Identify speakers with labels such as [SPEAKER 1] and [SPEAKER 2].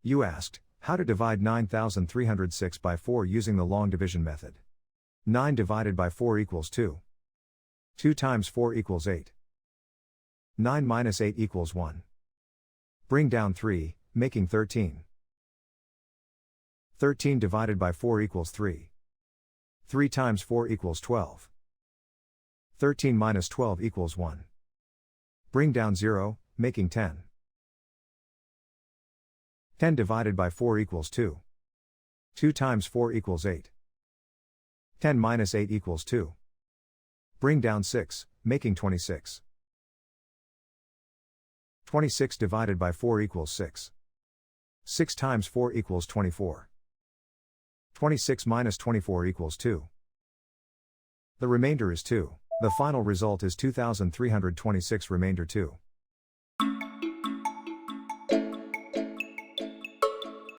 [SPEAKER 1] You asked, how to divide 9306 by 4 using the long division method. 9 divided by 4 equals 2. 2 times 4 equals 8. 9 minus 8 equals 1. Bring down 3, making 13. 13 divided by 4 equals 3. 3 times 4 equals 12. 13 minus 12 equals 1. Bring down 0, making 10. 10 divided by 4 equals 2. 2 times 4 equals 8. 10 minus 8 equals 2. Bring down 6, making 26. 26 divided by 4 equals 6. 6 times 4 equals 24. 26 minus 24 equals 2. The remainder is 2. The final result is 2326 remainder 2.